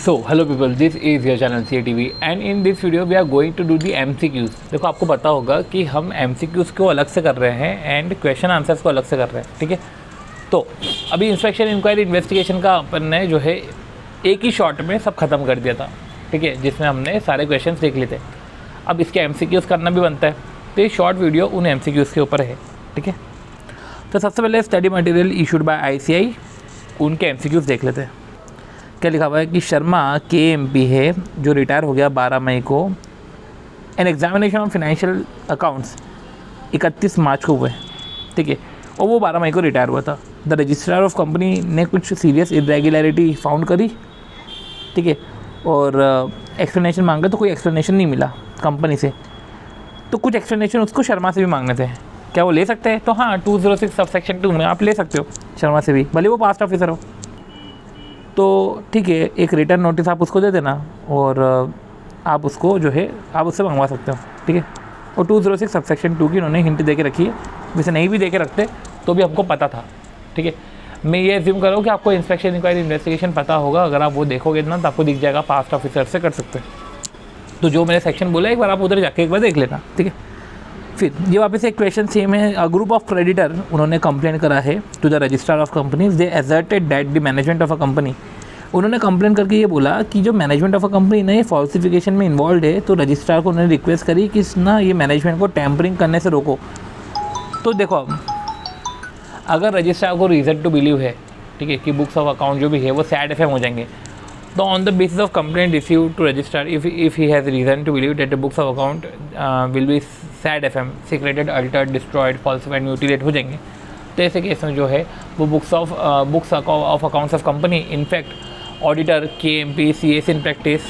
So hello people, this is your channel CATV and in this video we are going to do the MCQs। देखो आपको पता होगा कि हम MCQs को अलग से कर रहे हैं एंड क्वेश्चन आंसर्स को अलग से कर रहे हैं, ठीक है। तो अभी इंस्पेक्शन इंक्वायरी इन्वेस्टिगेशन का अपन ने जो है एक ही शॉट में सब खत्म कर दिया था, ठीक है, जिसमें हमने सारे क्वेश्चन देख लिए थे। अब इसके MCQs करना भी बनता है, तो ये शॉर्ट वीडियो उन MCQs के ऊपर है, ठीक है। तो सबसे पहले study material issued by ICI, उनके MCQs देख लेते हैं। क्या लिखा हुआ है कि शर्मा KMP है जो रिटायर हो गया 12 मई को। An examination of financial accounts 31 मार्च को हुए, ठीक है, और वो 12 मई को रिटायर हुआ था। द रजिस्ट्रार ऑफ कंपनी ने कुछ सीरियस इरेगुलरिटी फाउंड करी, ठीक है, और एक्सप्लेनेशन मांगा तो कोई एक्सप्लेनेशन नहीं मिला कंपनी से। तो कुछ एक्सप्लेनेशन उसको शर्मा से भी मांगने थे, क्या वो ले सकते हैं? तो हाँ, 206 सबसेक्शन 2 में आप ले सकते हो शर्मा से भी, भले वो पास्ट ऑफिसर हो। तो ठीक है, एक रिटर्न नोटिस आप उसको दे देना और आप उसको जो है आप उससे मंगवा सकते हो, ठीक है। और 206 सबसेक्शन 2 की उन्होंने हिंट दे के रखी है, वैसे नहीं भी दे के रखते तो भी हमको पता था, ठीक है। मैं ये एज्यूम कर रहा हूँ कि आपको इंस्पेक्शन इंक्वायरी इन्वेस्टिगेशन पता होगा। अगर आप वो देखोगे ना तो आपको दिख जाएगा पास्ट ऑफिसर से कर सकते हैं। तो जो मैंने सेक्शन बोला एक बार आप उधर जाके एक बार देख लेना, ठीक है। फिर ये वापस एक क्वेश्चन सेम है। अ ग्रुप ऑफ क्रेडिटर उन्होंने कंप्लेन करा है to the registrar of companies. They asserted that the management of a company, उन्होंने कंप्लेन करके ये बोला कि जो मैनेजमेंट ऑफ अ कंपनी ना ये फॉल्सिफिकेशन में इन्वॉल्व है। तो रजिस्ट्रार को उन्होंने रिक्वेस्ट करी कि ना ये मैनेजमेंट को टैम्परिंग करने से रोको। तो देखो, अगर रजिस्ट्रार को रीज़न टू बिलीव है, ठीक है, कि बुक्स ऑफ अकाउंट जो भी है वो सैड FM हो जाएंगे, तो on the basis of complaint receive to registrar if he has reason to believe that the books of account will be said FM, secreted, altered, destroyed, falsified, mutilate हो जाएंगे। तो ऐसे केस में जो है वो books of accounts of company, in fact auditor, KMP, CS in practice,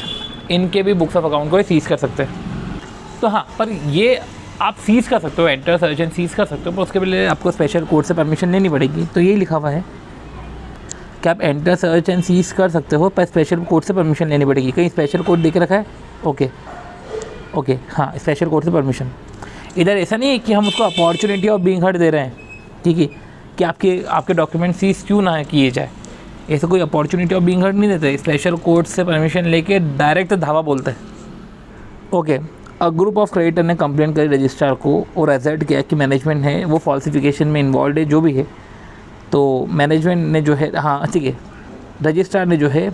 इनके भी बुक्स ऑफ अकाउंट को सीज़ कर सकते हैं। तो हाँ, पर ये आप सीज़ कर सकते हो, एंटर सर्च एंड सीज़ कर सकते हो, पर उसके पहले आपको स्पेशल कोर्ट से परमिशन लेनी पड़ेगी। तो यही लिखा हुआ है कि आप एंटर सर्च एंड सीज़ कर सकते हो, पर स्पेशल कोर्ट से परमिशन लेनी पड़ेगी। कहीं स्पेशल कोर्ट देख रखा है? ओके, हाँ, स्पेशल कोर्ट से परमिशन। इधर ऐसा नहीं है कि हम उसको opportunity of being heard they रहे हैं, ठीक है, कि आपके डॉक्यूमेंट सीज़ क्यों ना किए जाए। ऐसे कोई अपॉर्चुनिटी ऑफ बीइंग हर्ड नहीं देते, स्पेशल कोर्ट से परमिशन लेके डायरेक्ट धावा बोलते हैं। Okay, a group of creditor ने कंप्लेन करी रजिस्ट्रार को और एजर्ट किया कि मैनेजमेंट है वो फॉल्सिफिकेशन में इन्वॉल्व है, जो भी है। तो मैनेजमेंट ने जो है, हाँ ठीक है, रजिस्ट्रार ने जो है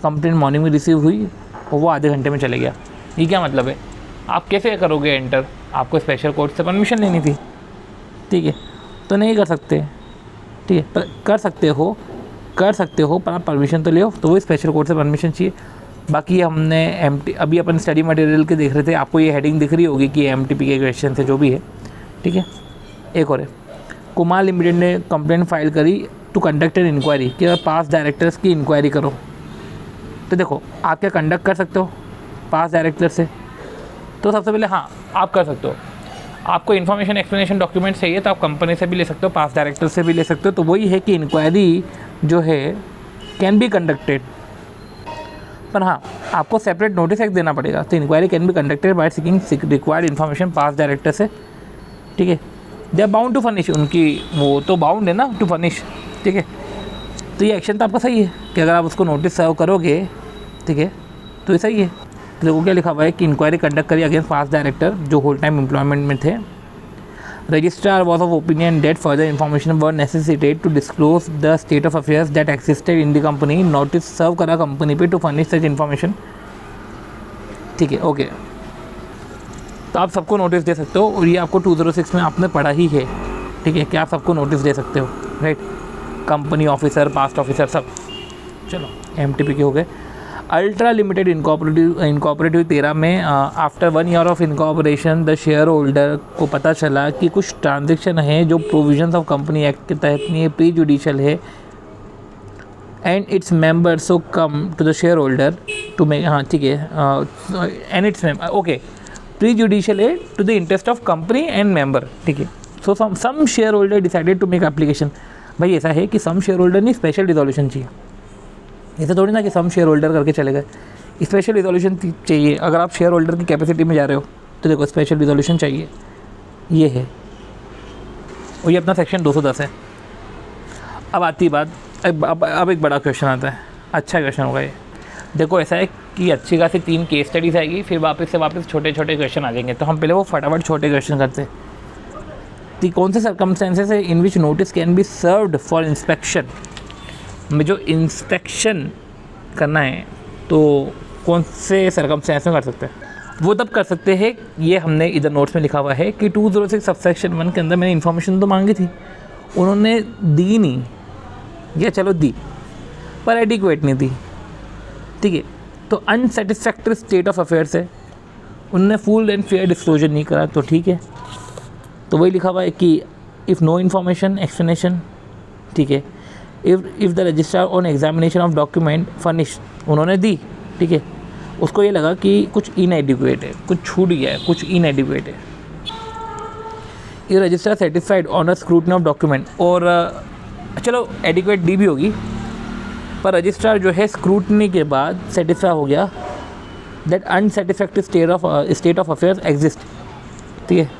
कंप्लेन मॉर्निंग में रिसीव हुई और वो आधे घंटे में चले गया। ये क्या मतलब है? आप कैसे करोगे एंटर? आपको स्पेशल कोर्ट से परमिशन लेनी थी, ठीक है, तो नहीं कर सकते, ठीक है, पर कर सकते हो पर आप परमिशन तो ले हो। तो वो स्पेशल कोर्ट से परमिशन चाहिए। बाकी हमने अभी अपन स्टडी मटेरियल के देख रहे थे, आपको ये हेडिंग दिख रही होगी कि MTP के क्वेश्चन से जो भी है, ठीक है। एक और है, कुमार लिमिटेड ने कंप्लेंट फाइल करी टू कंडक्ट एन इंक्वायरी, कि पास डायरेक्टर्स की इंक्वायरी करो। तो देखो, आप क्या कंडक्ट कर सकते हो पास डायरेक्टर से? तो सबसे पहले हाँ, आप कर सकते हो। आपको इन्फॉर्मेशन एक्सप्लेनेशन डॉक्यूमेंट चाहिए तो आप कंपनी से भी ले सकते हो, पास डायरेक्टर से भी ले सकते हो। तो वही है कि इंक्वायरी जो है कैन बी कंडक्टेड, पर हाँ, आपको सेपरेट नोटिस एक देना पड़ेगा। तो inquiry can be conducted by seeking required information पास डायरेक्टर से, ठीक है। They are bound to furnish, उनकी वो तो बाउंड है ना टू फर्निश, ठीक है। तो ये एक्शन तो आपका सही है कि अगर आप उसको नोटिस सर्व करोगे, ठीक है, तो ये सही है। तो देखो क्या लिखा हुआ है कि इंक्वायरी कंडक्ट करी अगेंस्ट पास डायरेक्टर जो होल टाइम एम्प्लॉयमेंट में थे। Registrar was of opinion that further information were necessitated to disclose the state of affairs that existed in the company. Notice serve करा कंपनी पे to furnish such information, ठीक है, okay. तो आप सबको notice दे सकते हो और ये आपको 206 में आपने पढ़ा ही है, ठीक है, कि आप सबको नोटिस दे सकते हो, right. Company officer, past officer, सब। चलो, MTP के हो गए। अल्ट्रा लिमिटेड इनकॉर्पोरेटिव 13 में after 1 year of incorporation the share holder को पता चला कि कुछ ट्रांजेक्शन है जो प्रोविजंस ऑफ कंपनी एक्ट के तहत नहीं है, प्री जुडिशियल है, and its members so come to the shareholder to make, हाँ ठीक है, and it's okay, prejudicial है to the interest of company and member, ठीक है। So some shareholder decided to make application. भाई ऐसा है कि सम शेयर होल्डर नहीं, स्पेशल रिजोल्यूशन चाहिए। ऐसा थोड़ी ना कि सम शेयर होल्डर करके चले गए, स्पेशल रिजोल्यूशन चाहिए। अगर आप शेयर होल्डर की कैपेसिटी में जा रहे हो तो देखो स्पेशल रिजोल्यूशन चाहिए, ये है, और ये अपना सेक्शन 210 है। अब आती बात, अब एक बड़ा क्वेश्चन आता है, अच्छा क्वेश्चन होगा ये। देखो ऐसा है कि अच्छी खासी 3 केस स्टडीज़ आएगी, फिर वापस छोटे छोटे क्वेश्चन आ जाएंगे। तो हम पहले वो फटाफट छोटे क्वेश्चन करते हैं। तो कौन से सर्कमस्टेंसेस है in which notice can be served for inspection, में जो इंस्पेक्शन करना है तो कौन से सर्कमस्टेंस में कर सकते हैं? वो तब कर सकते हैं, ये हमने इधर नोट्स में लिखा हुआ है कि 206 सबसेक्शन 1 के अंदर मैंने इन्फॉर्मेशन तो मांगी थी, उन्होंने दी नहीं, या चलो दी पर एडिक्वेट नहीं दी, ठीक है। तो अनसेटिस्फैक्टरी स्टेट ऑफ अफेयर्स है, उनने फुल एंड फेयर डिस्क्लोजर नहीं करा, तो ठीक है। तो वही लिखा हुआ है कि इफ़ नो इन्फॉर्मेशन एक्सप्लेनेशन, ठीक है। If the registrar on examination of document furnish, उन्होंने दी, ठीक है, उसको ये लगा कि कुछ इनएडिक्वेट है, कुछ छूट गया है, कुछ इनएडिक्वेट है। ये registrar satisfied on a scrutiny of document, और चलो एडिक्वेट डी भी होगी, पर रजिस्ट्रार जो है स्क्रूटनी के बाद सेटिस्फाई हो गया that unsatisfactory state of affairs exist, ठीक है।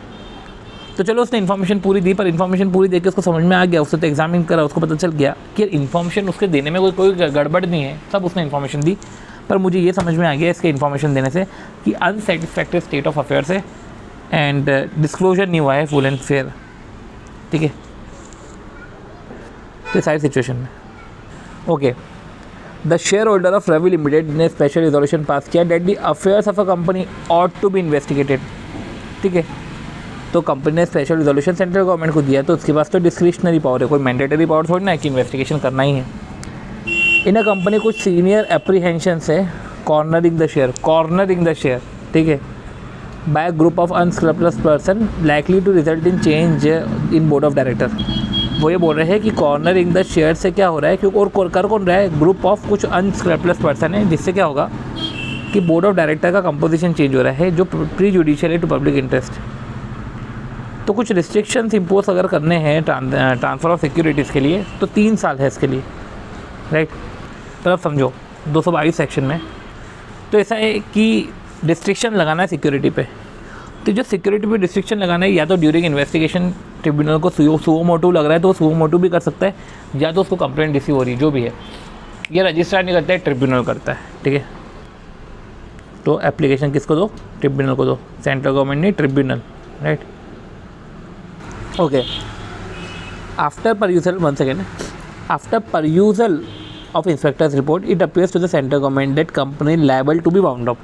तो चलो उसने इन्फॉर्मेशन पूरी दी, पर इन्फॉर्मेशन पूरी देके उसको समझ में आ गया, उसने तो एग्जामिन करा, उसको पता चल गया कि इन्फॉर्मेशन उसके देने में कोई गड़बड़ नहीं है, सब उसने इन्फॉर्मेशन दी, पर मुझे ये समझ में आ गया इसके इन्फॉर्मेशन देने से कि अनसेटिस्फैक्टरी स्टेट ऑफ अफेयर्स है एंड डिस्क्लोजर नहीं हुआ है फुल एंड फेयर, ठीक है। तो सारी सिचुएशन में okay, the shareholder of Ravi limited ने स्पेशल रिजोल्यूशन पास किया that the affairs of a company ought to be investigated, ठीक है। तो कंपनी ने स्पेशल रिजोल्यूशन सेंट्रल गवर्नमेंट को दिया, तो उसके पास तो डिस्क्रिशनरी पावर है, कोई मैंडेटरी पावर थोड़ी ना है कि इन्वेस्टिगेशन करना ही है। इन अ कंपनी कुछ सीनियर एप्रीहेंशंस है कॉर्नरिंग द शेयर, ठीक है, by group of unscrupulous person likely to result in change in board of director. वो ये बोल रहे हैं कि कॉर्नरिंग द शेयर से क्या हो रहा है, क्योंकि और कर कौन रहा है, ग्रुप ऑफ कुछ अनस्क्रैपलेस पर्सन है, जिससे क्या होगा कि बोर्ड ऑफ डायरेक्टर का कंपोजिशन चेंज हो रहा है जो प्री जुडिशियल है टू पब्लिक इंटरेस्ट। तो कुछ रिस्ट्रिक्शंस इम्पोज अगर करने हैं ट्रांसफ़र ऑफ सिक्योरिटीज़ के लिए तो 3 साल है इसके लिए, राइट। तो अब समझो 222 सेक्शन में तो ऐसा है कि रिस्ट्रिक्शन लगाना है सिक्योरिटी पे, तो जो सिक्योरिटी पे रिस्ट्रिक्शन लगाना है या तो ड्यूरिंग इन्वेस्टिगेशन ट्रिब्यूनल को सुओ मोटो लग रहा है तो सुओ मोटो भी कर सकता है, या तो उसको कंप्लेंट रिसीव हो रही जो भी है, ये रजिस्ट्रार नहीं करता है, ट्रिब्यूनल करता है, ठीक है। तो एप्लीकेशन किसको दो, ट्रिब्यूनल को दो, सेंट्रल गवर्नमेंट नहीं tribunal, right. Okay, after perusal of inspector's report it appears to the central government that company liable to be wound up,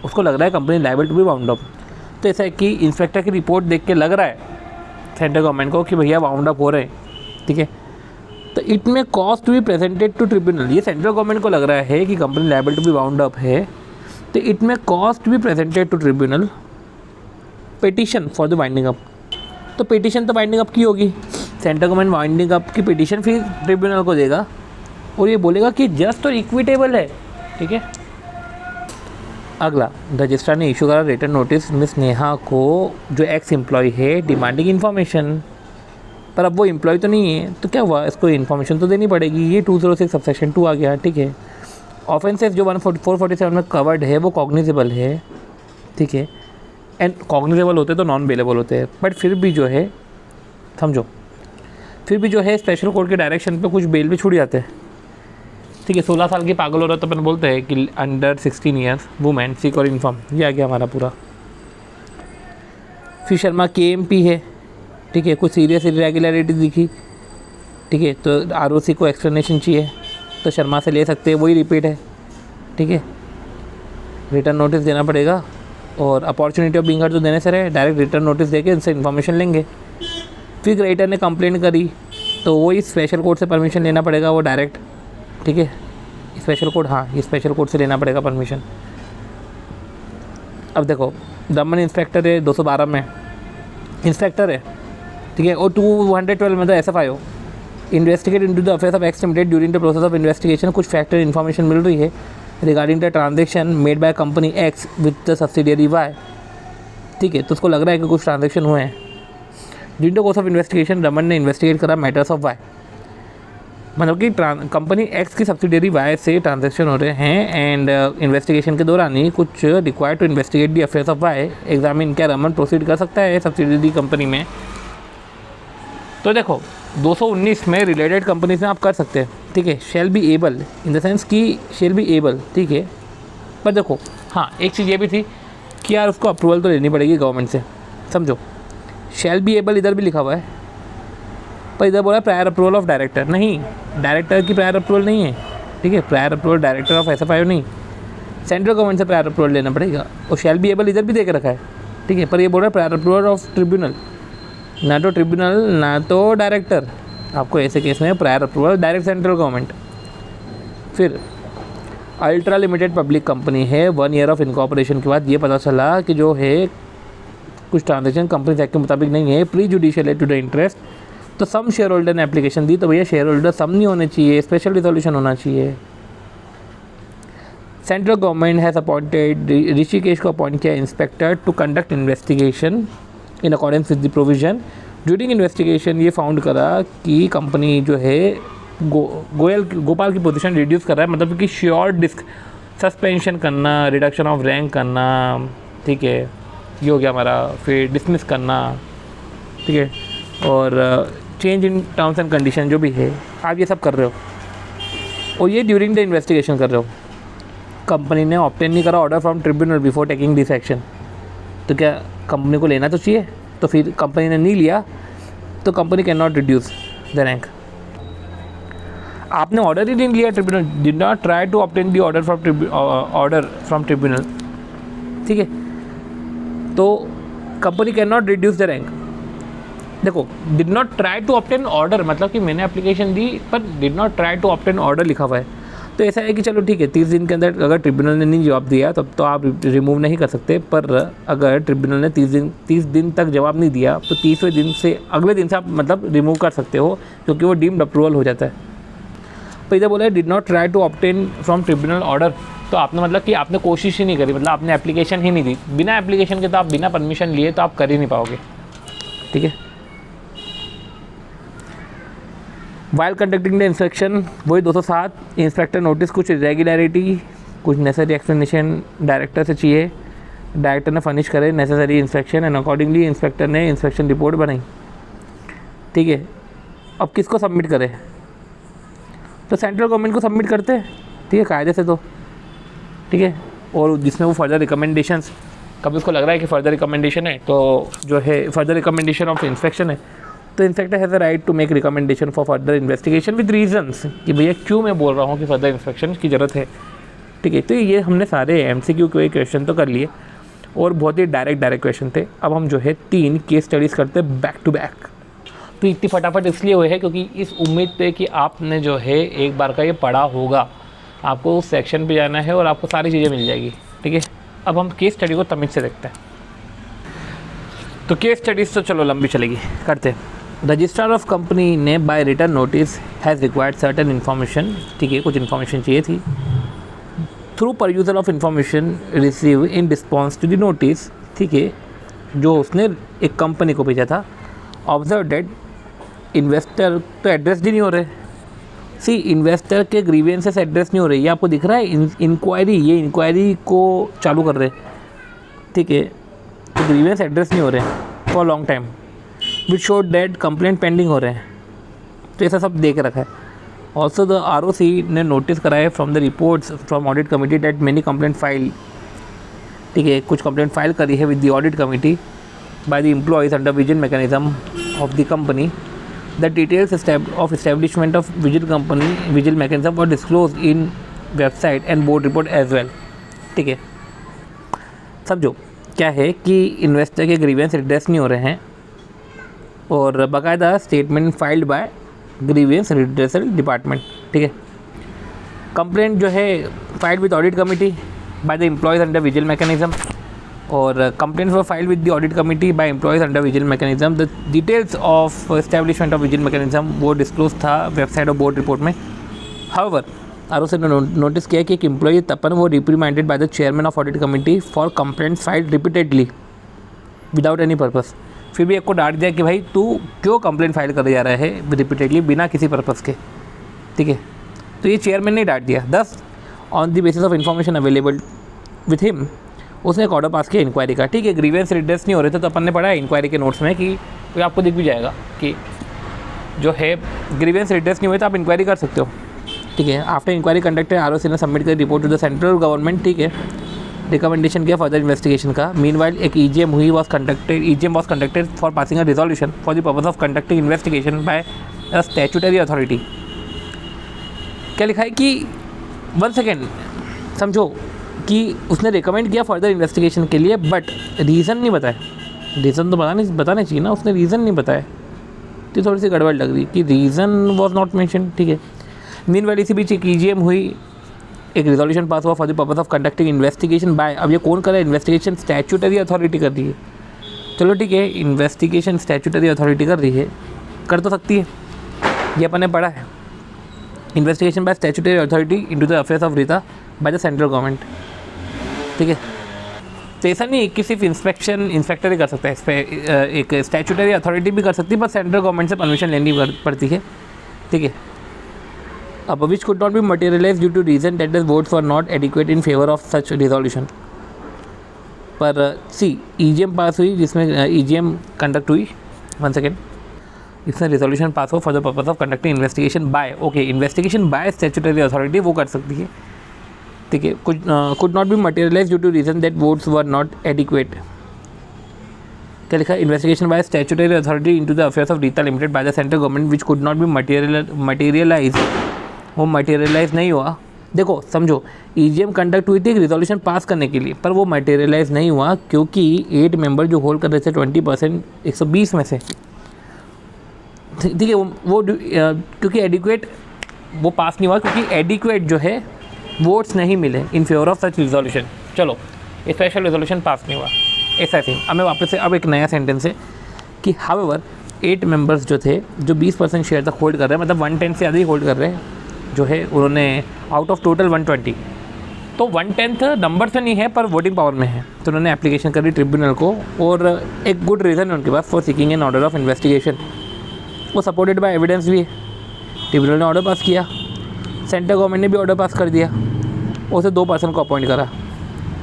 उसको लग रहा है company liable to be wound up। तो ऐसा है कि इंस्पेक्टर की रिपोर्ट देख के लग रहा है सेंट्रल गवर्नमेंट को कि भैया वाउंड अप हो रहे हैं, ठीक है। तो it may cause to be presented to tribunal, ये सेंट्रल गवर्नमेंट को लग रहा है कि company liable to be wound up है, तो it may cause to be presented to tribunal petition for the winding up. तो पिटीशन तो वाइंडिंग अप की होगी, सेंट्रल गवर्नमेंट वाइंडिंग अप की पिटीशन फिर ट्रिब्यूनल को देगा और ये बोलेगा कि जस्ट और इक्विटेबल है, ठीक है। अगला, रजिस्ट्रार ने इशू करा रिटर्न नोटिस मिस नेहा को जो एक्स एम्प्लॉय है डिमांडिंग इन्फॉर्मेशन, पर अब वो एम्प्लॉय तो नहीं है, तो क्या हुआ, इसको इन्फॉर्मेशन तो देनी पड़ेगी। ये 206 सबसेक्शन 2 आ गया, ठीक है। ऑफेंसेस जो 447 में कवर्ड है वो कॉग्निजेबल है, ठीक है। एंड कॉग्निजेबल होते तो नॉन बेलेबल होते हैं, बट फिर भी जो है समझो, फिर भी जो है स्पेशल कोर्ट के डायरेक्शन पे कुछ बेल भी छूट जाते हैं, ठीक है। 16 साल की पागल हो रहा तो अपन बोलते हैं कि अंडर 16 ईयर्स वुमेन सीक और इन्फॉर्म, ये आ गया हमारा पूरा। फिर शर्मा KMP है, ठीक है, कुछ सीरियस इरेगुलरिटी दिखी, ठीक है, तो ROC को एक्सप्लेनेशन चाहिए तो शर्मा से ले सकते हैं, वही रिपीट है, ठीक है। रिटर्न नोटिस देना पड़ेगा और अपॉर्चुनिटी ऑफ बीइंग हर्ड तो देने से रहे, डायरेक्ट रिटर्न नोटिस देके उनसे इन्फॉर्मेशन लेंगे। फिर राइटर ने कंप्लेंट करी तो वही स्पेशल कोर्ट से परमिशन लेना पड़ेगा, वो डायरेक्ट, ठीक है। स्पेशल कोर्ट, हाँ ये स्पेशल कोर्ट से लेना पड़ेगा परमिशन। अब देखो दमन इंस्पेक्टर है 212 में इंस्पेक्टर है, ठीक है, और 212 में तो SFIO investigate into the affairs of X limited during the process of investigation. कुछ फैक्टर इन्फॉर्मेशन मिल रही है regarding the transaction made by company X with the subsidiary Y, ठीक है। तो उसको लग रहा है कि कुछ ट्रांजेक्शन हुए हैं। During the course of investigation Raman ने इन्वेस्टिगेट करा मैटर्स ऑफ वाई, मतलब कि कंपनी एक्स की सब्सिडियरी वाई से ट्रांजैक्शन हो रहे हैं एंड इन्वेस्टिगेशन के दौरान ही कुछ required to investigate the affairs of Y examine, क्या रमन प्रोसीड कर सकता है सब्सिडियरी कंपनी में। तो देखो 219 में रिलेटेड कंपनीज में आप कर सकते हैं, ठीक है, shall be able in the sense कि शैल बी एबल, ठीक है। पर देखो हाँ, एक चीज़ ये भी थी कि यार उसको अप्रूवल तो लेनी पड़ेगी गवर्नमेंट से, समझो। शैल बी एबल इधर भी लिखा हुआ है, पर इधर बोला प्रायर अप्रूवल ऑफ डायरेक्टर, नहीं, डायरेक्टर की प्रायर अप्रूवल नहीं है, ठीक है। Prior approval director of SFIO नहीं, सेंट्रल गवर्नमेंट से प्रायर अप्रूवल लेना पड़ेगा। और शैल बी एबल इधर भी दे के रखा है, ठीक है, पर ये बोल रहा है प्रायर अप्रूवल ऑफ ट्रिब्यूनल, ना तो ट्रिब्यूनल ना तो डायरेक्टर। आपको ऐसे केस में prior approval direct central government. फिर अल्ट्रा लिमिटेड पब्लिक कंपनी है, 1 ईयर ऑफ इनकॉर्पोरेशन के बाद ये पता चला कि जो है कुछ ट्रांजेक्शन कंपनी एक्ट के मुताबिक नहीं है, prejudicial to the interest, तो सम शेयर होल्डर ने एप्लीकेशन दी, तो भैया शेयर होल्डर सम नहीं होने चाहिए, स्पेशल रिजोल्यूशन होना चाहिए। Central government has appointed Rishikesh को अपॉइंट किया inspector to conduct investigation in accordance with the provision. During investigation ये फाउंड करा कि कंपनी जो है गोपाल की पोजीशन रिड्यूस कर रहा है, मतलब कि श्योर डिस्क सस्पेंशन करना, रिडक्शन ऑफ रैंक करना, ठीक है, ये हो गया हमारा। फिर डिसमिस करना, ठीक है, और change in terms and condition जो भी है, आप ये सब कर रहे हो और ये ड्यूरिंग द इन्वेस्टिगेशन कर रहे हो। कंपनी ने ऑब्टेन नहीं करा order from tribunal before taking this action, तो क्या कंपनी को लेना तो चाहिए, तो फिर कंपनी ने नहीं लिया, तो company can not reduce the rank. आपने ऑर्डर ही नहीं लिया, tribunal did not try to obtain the order from tribunal, ठीक है, तो company can not reduce the rank. देखो, did not try to obtain order मतलब कि मैंने एप्लीकेशन दी पर did not try to obtain order लिखा हुआ है, तो ऐसा है कि चलो ठीक है, 30 दिन के अंदर अगर ट्रिब्यूनल ने नहीं जवाब दिया तब तो आप रिमूव नहीं कर सकते, पर अगर ट्रिब्यूनल ने 30 दिन तक जवाब नहीं दिया तो 30वें दिन से अगले दिन से आप मतलब रिमूव कर सकते हो, क्योंकि वो डीम्ड अप्रूवल हो जाता है। तो इधर बोला है did not try to obtain from tribunal order, तो आपने मतलब कि आपने कोशिश ही नहीं करी, मतलब आपने एप्लीकेशन ही नहीं दी। बिना एप्लीकेशन के तो आप बिना परमिशन लिए तो आप कर ही नहीं पाओगे, ठीक है। वाइल कंडक्टिंग द इंस्पेक्शन, वही 207, इंस्पेक्टर नोटिस कुछ इरेगुलरिटी, कुछ नेसेसरी एक्सप्लेनेशन डायरेक्टर से चाहिए, डायरेक्टर ने फर्निश करे necessary inspection and accordingly inspector ने इंस्पेक्शन रिपोर्ट बनाई, ठीक है। अब किसको सबमिट करे, तो सेंट्रल गवर्नमेंट को सबमिट करते, ठीक है, कायदे से तो, ठीक है। और जिसमें वो फर्दर रिकमेंडेशंस, कभी उसको लग रहा है कि फर्दर रिकमेंडेशन है तो जो है फर्दर रिकमेंडेशन ऑफ इंस्पेक्शन है, तो inspector has a right to make recommendation for further investigation with reasons, कि भैया क्यों मैं बोल रहा हूँ कि फर्दर इंस्पेक्शन की ज़रूरत है, ठीक है। तो ये हमने सारे MCQ के क्वेश्चन तो कर लिए और बहुत ही डायरेक्ट क्वेश्चन थे। अब हम जो है 3 केस स्टडीज़ करते हैं बैक टू बैक। तो इतनी फटाफट इसलिए हुए है क्योंकि इस उम्मीद पे कि आपने जो है एक बार का ये पढ़ा होगा, आपको उस सेक्शन पे जाना है और आपको सारी चीज़ें मिल जाएगी, ठीक है। अब हम केस स्टडी को तमीज़ से देखते हैं। तो केस स्टडीज़ तो चलो लंबी चलेगी, करते हैं। रजिस्ट्रार ऑफ कंपनी ने by return notice has required certain information, ठीक है, कुछ इन्फॉर्मेशन चाहिए थी। Through perusal of information receive in response to the notice, ठीक है, जो उसने एक कंपनी को भेजा था। ऑब्जर्व डेट इन्वेस्टर तो एड्रेस ही नहीं हो रहे, सी इन्वेस्टर के ग्रीवेंसेस एड्रेस नहीं हो रहे, ये आपको दिख रहा है इंक्वायरी, ये इंक्वायरी को चालू कर रहे, ठीक है, तो ग्रीवेंस एड्रेस नहीं हो रहे for long time, which show that complaint pending हो रहे हैं, तो ऐसा सब देख रखा है। ऑल्सो द ROC ने नोटिस कराया from the reports from audit committee that many complaint file, ठीक है, कुछ कंप्लेंट फाइल करी है with the audit committee by the employees under vigil mechanism of the company. The details of establishment of vigil mechanism were disclosed in website and board report as well, ठीक है। समझो क्या है कि investor के grievance redress नहीं हो रहे हैं और बाकायदा statement filed by grievance redressal department, ठीक है। कंप्लेंट जो है filed with audit committee by the employees under vigil mechanism, और complaints were filed with the audit committee by employees under vigil mechanism. The details of establishment of vigil mechanism वो disclose था website और board report में। However ROC ने notice किया कि एक employee Tapan वो reprimanded by the chairman of audit committee for complaints filed repeatedly without any purpose. फिर भी एक को डांट दिया कि भाई तू क्यों कंप्लेंट फाइल कर जा रहा है रिपीटेडली बिना किसी पर्पस के, ठीक है। तो ये चेयरमैन ने डांट दिया। 10 on the basis of information available with him, उसने एक ऑर्डर पास किया इंक्वायरी का, ठीक है। ग्रीवेंस रिड्रेस नहीं हो रहे थे तो अपन ने पढ़ा है इंक्वायरी के नोट्स में कि आपको दिख भी जाएगा कि जो है ग्रीवेंस रिड्रेस नहीं हुए तो आप इंक्वायरी कर सकते हो, ठीक है। आफ्टर इंक्वायरी कंडक्टेड ROC ने सबमिट कर report to the central government, ठीक है, रिकमेंडेशन किया फर्दर इन्वेस्टिगेशन का। मीनवाइल एक EGM हुई, was conducted for passing a resolution for the purpose of conducting investigation by a statutory authority. क्या लिखा है कि 1 सेकेंड समझो कि उसने रिकमेंड किया फर्दर इन्वेस्टिगेशन के लिए, बट रीज़न नहीं बताया। रीज़न तो बताना चाहिए ना, उसने रीज़न नहीं बताया, तो थोड़ी सी गड़बड़ लग रही कि रीज़न वॉज नॉट मेंशन, ठीक है। मीनवाइल इसी बीच एक EGM हुई, एक रिजोल्यूशन पास हुआ for the purpose of conducting investigation bye, अब ये कौन कर रहा है इन्वेस्टिगेशन? स्टैट्यूटरी अथॉरिटी कर रही है। चलो ठीक है, इन्वेस्टिगेशन स्टैट्यूटरी अथॉरिटी कर रही है, कर तो सकती है, ये अपन ने पढ़ा है। Investigation by statutory authority into the affairs of Rita bye the central government, ठीक है। तो ऐसा नहीं कि सिर्फ इंस्पेक्टर ही कर सकता है, एक स्टैट्यूटरी अथॉरिटी भी कर सकती है, बस सेंट्रल गवर्नमेंट से परमिशन लेनी पड़ती है, ठीक है। अब which could not be materialise due to reason that the votes were not adequate in favour of such resolution. पर सी EGM पास हुई, जिसमें EGM कंडक्ट हुई, 1 सेकेंड, इसमें रिजोल्यूशन पास हो for the purpose of conducting investigation by, okay, investigation by statutory authority वो कर सकती है, ठीक है। Could not be materialise due to reason that votes were not adequate. क्या लिखा? Investigation by statutory authority into the affairs of Rita limited by the central government which could not be materialise, वो materialise नहीं हुआ। देखो समझो, EGM conduct हुई थी एक रिजोल्यूशन पास करने के लिए, पर वो मटेरियलाइज नहीं हुआ क्योंकि 8 मेंबर जो होल्ड कर रहे थे 20%, 120 में से, ठीक है, वो क्योंकि एडिक्वेट वो पास नहीं हुआ, क्योंकि एडिक्वेट जो है वोट्स नहीं मिले इन फेवर ऑफ सच रिजोल्यूशन। चलो, स्पेशल रिजोल्यूशन पास नहीं हुआ, ऐसा थी। अब मैं वापस से अब एक नया सेंटेंस है कि हाउएवर 8 मेंबर्स जो थे, जो 20% शेयर तक होल्ड कर रहे हैं, मतलब 110 से ज़्यादा ही होल्ड कर रहे हैं, जो है उन्होंने आउट ऑफ टोटल 120, तो 1/10 नंबर से नहीं है पर वोटिंग पावर में है, तो उन्होंने एप्लीकेशन करी ट्रिब्यूनल को, और एक गुड रीज़न है उनके पास for seeking an order of investigation. वो सपोर्टेड बाय एविडेंस भी है, ट्रिब्यूनल ने ऑर्डर पास किया, सेंट्रल गवर्नमेंट ने भी ऑर्डर पास कर दिया, उसे 2 पर्सन को अपॉइंट करा,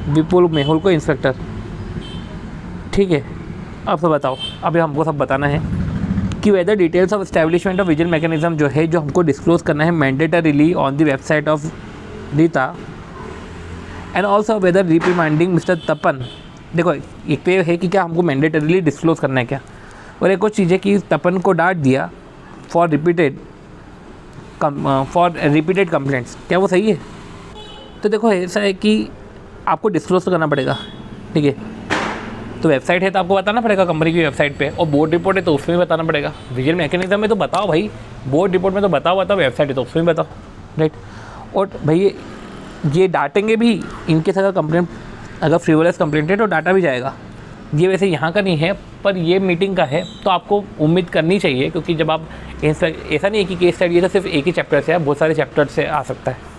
विपुल मेहुल को इंस्पेक्टर, ठीक है। अब तो बताओ, अभी हमको सब बताना है कि whether details of establishment of vigil mechanism जो है, जो हमको डिस्क्लोज करना है mandatorily on the website of Rita, and also whether reprimanding mister Tapan. देखो, एक तो ये है कि क्या हमको मैंडेटरीली डिस्क्लोज करना है क्या, और एक और चीज़ है कि तपन को डांट दिया फॉर रिपीटेड कंप्लेंट्स, क्या वो सही है? तो देखो, ऐसा है कि आपको डिस्क्लोज तो करना पड़ेगा, ठीक है। तो वेबसाइट है तो आपको बताना पड़ेगा कंपनी की वेबसाइट पे, और बोर्ड रिपोर्ट है तो उसमें भी बताना पड़ेगा। विजिल मैकेनिज्म में तो बताओ भाई, बोर्ड रिपोर्ट में तो बताओ, वेबसाइट है तो उसमें भी बताओ, राइट। और भाई ये डांटेंगे भी इनके साथ, कंप्लेंट अगर फ्रीवलेस कंप्लेंट है तो डाटा भी जाएगा। ये वैसे यहाँ का नहीं है, पर ये मीटिंग का है, तो आपको उम्मीद करनी चाहिए, क्योंकि जब आप ऐसा नहीं है कि केस स्टडी है तो सिर्फ एक ही चैप्टर से, बहुत सारे चैप्टर से आ सकता है।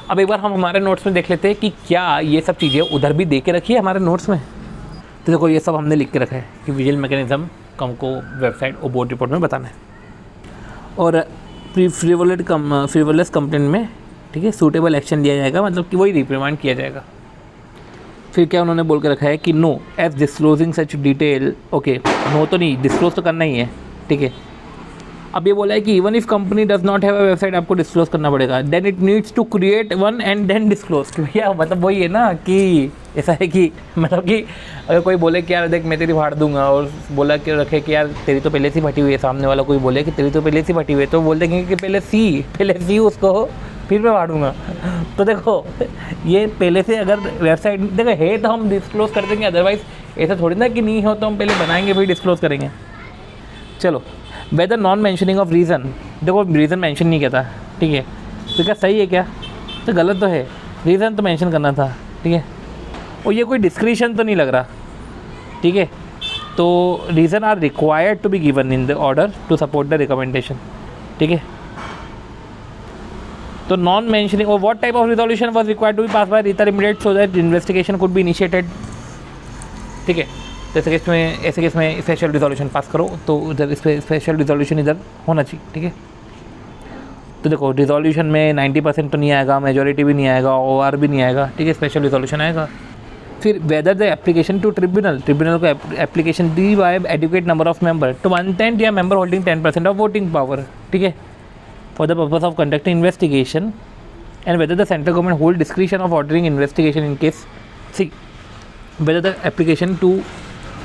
अब एक बार हम हमारे नोट्स में देख लेते हैं कि क्या ये सब चीज़ें उधर भी दे के रखी है हमारे नोट्स में। तो देखो, ये सब हमने लिख के रखा है कि विजिल मैकेनिज्म हमको वेबसाइट और बोर्ड रिपोर्ट में बताना है, और फ्रीवलेस कंप्लेंट में, ठीक है, सूटेबल एक्शन लिया जाएगा, मतलब कि वही रिप्रिमांड किया जाएगा। फिर क्या उन्होंने बोल के रखा है कि नो एज डिस्क्लोजिंग सच डिटेल, ओके, नो तो नहीं, डिस्क्लोज तो करना ही है, ठीक है। अब ये बोला है कि even if company does not have a website, आपको डिस्क्लोज करना पड़ेगा, then it needs to create one and then disclose. भैया मतलब वही है ना कि ऐसा है कि मतलब कि अगर कोई बोले कि यार देख मैं तेरी फाड़ दूंगा, और बोला कि रखे कि यार तेरी तो पहले से फटी हुई है, सामने वाला कोई बोले कि तेरी तो पहले से फटी हुई है, तो बोल देंगे कि पहले सी उसको, फिर मैं फाड़ूंगा। तो देखो, ये पहले से अगर वेबसाइट देखो है तो हम डिस्क्लोज कर देंगे, अदरवाइज ऐसा थोड़ी ना कि नहीं हो तो हम पहले बनाएंगे फिर डिस्क्लोज करेंगे। चलो, whether non mentioning of reason, देखो रीज़न मेंशन नहीं किया था, ठीक है, तो क्या सही है क्या? तो गलत तो है, रीज़न तो मेंशन करना था, ठीक है। और ये कोई डिस्क्रिशन तो नहीं लग रहा, ठीक है। तो reason are required to be given in the order to support the recommendation, ठीक है। तो नॉन मेंशनिंग और what type of resolution was required to be pass by Rita limited so that investigation could be initiated, ठीक है। जैसे कि इसमें ऐसे केस में स्पेशल रिजोल्यूशन पास करो, तो उधर इस पर स्पेशल रिजोल्यूशन इधर होना चाहिए, ठीक है। तो देखो, रिजोल्यूशन में 90% तो नहीं आएगा, मेजॉरिटी भी नहीं आएगा, OR भी नहीं आएगा, ठीक है, स्पेशल रिजोल्यूशन आएगा। फिर whether the application to tribunal को एप्लीकेशन दी by adequate number of member to 110 या member holding 10% of voting power, ठीक है। For the purpose of conducting investigation and whether the central government hold discretion of ordering investigation in case C. whether the application to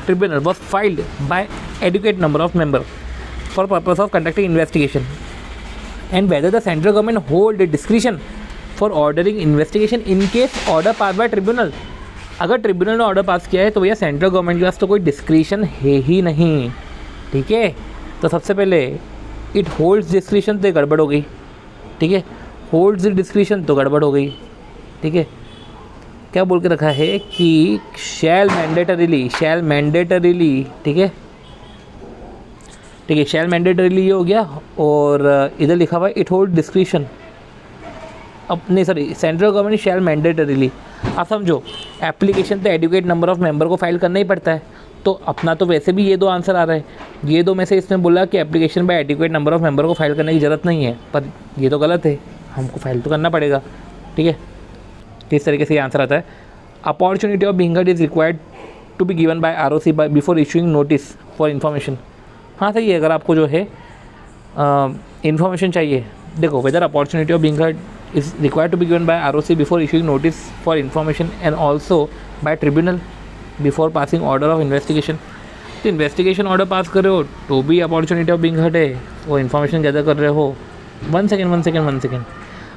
tribunal was filed by adequate number of member for purpose of conducting investigation and whether the central government hold discretion for ordering investigation in case order passed by tribunal. अगर tribunal ने order pass किया है तो भैया central government के पास तो कोई discretion है ही नहीं, ठीक है। तो सबसे पहले इट होल्ड्स डिस्क्रिशन तो गड़बड़ हो गई, ठीक है। होल्ड्स डिस्क्रिशन तो गड़बड़ हो गई, ठीक है। क्या बोल के रखा है कि शैल मैंडेटरीली, ठीक है, ठीक है, शैल मैंडेटरीली ये हो गया। और इधर लिखा हुआ है इट होल्ड डिस्क्रिशन, अब नहीं सॉरी, सेंट्रल गवर्नमेंट शैल मैंडेटरीली। आप समझो एप्लीकेशन तो एडुकेट नंबर ऑफ मेंबर को फाइल करना ही पड़ता है, तो अपना तो वैसे भी ये दो आंसर आ रहे हैं। ये दो में से इसने बोला कि application by adequate number of member को फाइल करने की ज़रूरत नहीं है, पर ये तो गलत है, हमको फाइल तो करना पड़ेगा, ठीक है। किस तरीके से ये आंसर आता है, opportunity of being heard is required to be given by ROC by before issuing notice for information. हाँ सही है, अगर आपको जो है इन्फॉर्मेशन चाहिए, देखो whether opportunity of being heard is required to be given by ROC before issuing notice for information and also by tribunal before passing order of investigation. तो इन्वेस्टिगेशन ऑर्डर पास कर रहे हो तो भी अपॉर्चुनिटी ऑफ बीइंग हर्ड है, वो information gather कर रहे हो। One second,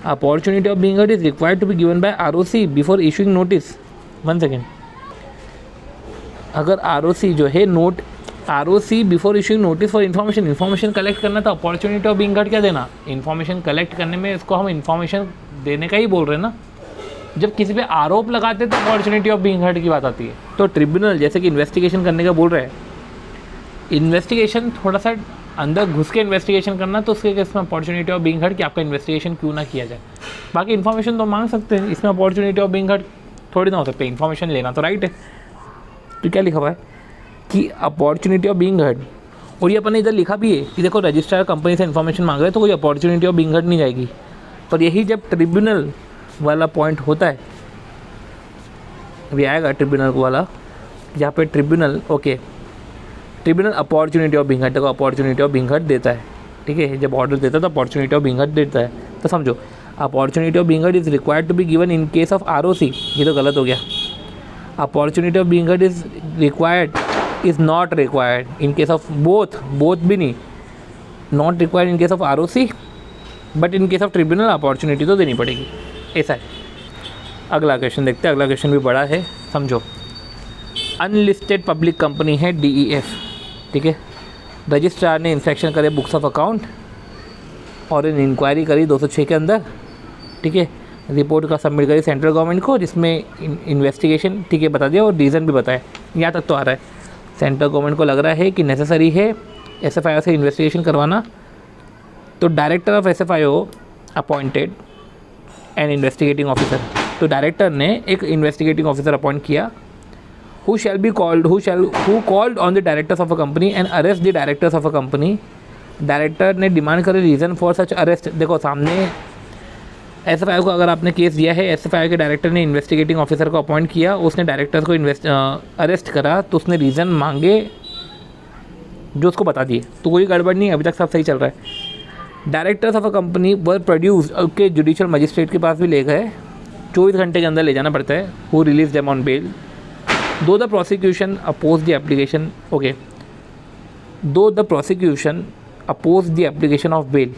opportunity of being heard is required to be given by ROC before issuing notice. One second, अगर आरओसी जो है note, ROC before issuing notice for information collect करना, तो अपॉर्चुनिटी ऑफ बीइंग हर्ड क्या देना, information collect करने में इसको हम इन्फॉर्मेशन देने का ही बोल रहे हैं ना। जब किसी पे आरोप लगाते तो अपॉर्चुनिटी ऑफ बीइंग हर्ड की बात आती है। तो ट्रिब्यूनल जैसे कि इन्वेस्टिगेशन करने का बोल रहे हैं, इन्वेस्टिगेशन थोड़ा सा अंदर घुस के इन्वेस्टिगेशन करना, तो उसके केस में अपॉर्चुनिटी ऑफ बीइंग हर्ड कि आपका इन्वेस्टिगेशन क्यों ना किया जाए। बाकी इन्फॉर्मेशन तो मांग सकते हैं, इसमें अपॉर्चुनिटी ऑफ बीइंग हर्ड थोड़ी ना हो सकते, इन्फॉर्मेशन लेना तो राइट है। तो क्या लिखा हुआ है कि अपॉर्चुनिटी ऑफ बीइंग हर्ड, और ये अपन ने इधर लिखा भी है कि देखो रजिस्ट्रार कंपनी से इन्फॉर्मेशन मांग रहे हैं तो कोई अपॉर्चुनिटी ऑफ बीइंग हर्ड नहीं जाएगी। पर यही जब ट्रिब्यूनल वाला पॉइंट होता है, अभी आएगा ट्रिब्यूनल वाला, जहाँ पे tribunal tribunal opportunity of being heard, देखो अपॉर्चुनिटी ऑफ बीइंग हर्ड देता है, ठीक है। जब ऑर्डर देता है तो अपॉर्चुनिटी ऑफ बीइंग हर्ड देता है। तो समझो opportunity of being heard is required to be given in case of ROC, ये तो गलत हो गया। Opportunity of being heard is required, is not required in case of both भी नहीं, not required in case of ROC, but in case of tribunal opportunity तो देनी पड़ेगी, ऐसा है। अगला क्वेश्चन देखते हैं, अगला क्वेश्चन भी बड़ा है, समझो। अनलिस्टेड पब्लिक कंपनी है DEF, ठीक है। रजिस्ट्रार ने इंस्पेक्शन करे बुक्स ऑफ अकाउंट और इन इंक्वायरी करी 206 के अंदर, ठीक है। रिपोर्ट का सबमिट करी सेंट्रल गवर्नमेंट को, जिसमें इन्वेस्टिगेशन, ठीक है, बता दिया और रीज़न भी बताया, यहाँ तक तो आ रहा है। सेंट्रल गवर्नमेंट को लग रहा है कि नेसेसरी है SFIO से इन्वेस्टिगेशन करवाना, तो director of SFIO appointed N investigating officer. तो डायरेक्टर ने एक इन्वेस्टिगेटिंग ऑफिसर अपॉइंट किया, who called on the directors of a company and arrest the directors of a company। Director ने डिमांड करे रीज़न फॉर सच अरेस्ट। देखो सामने SFIO को अगर आपने केस दिया है, SFIO के डायरेक्टर ने इन्वेस्टिगेटिंग ऑफिसर को अपॉइंट किया, उसने डायरेक्टर्स को अरेस्ट करा, तो उसने रीज़न मांगे जो उसको बता दिए, तो कोई गड़बड़ नहीं, अभी तक सब सही चल रहा है। Directors of a company were produced, okay, judicial magistrate के पास भी ले गए, 24 घंटे के अंदर ले जाना पड़ता है। Who release them on bail, though the prosecution oppose the application, okay, though the prosecution oppose the application of bail.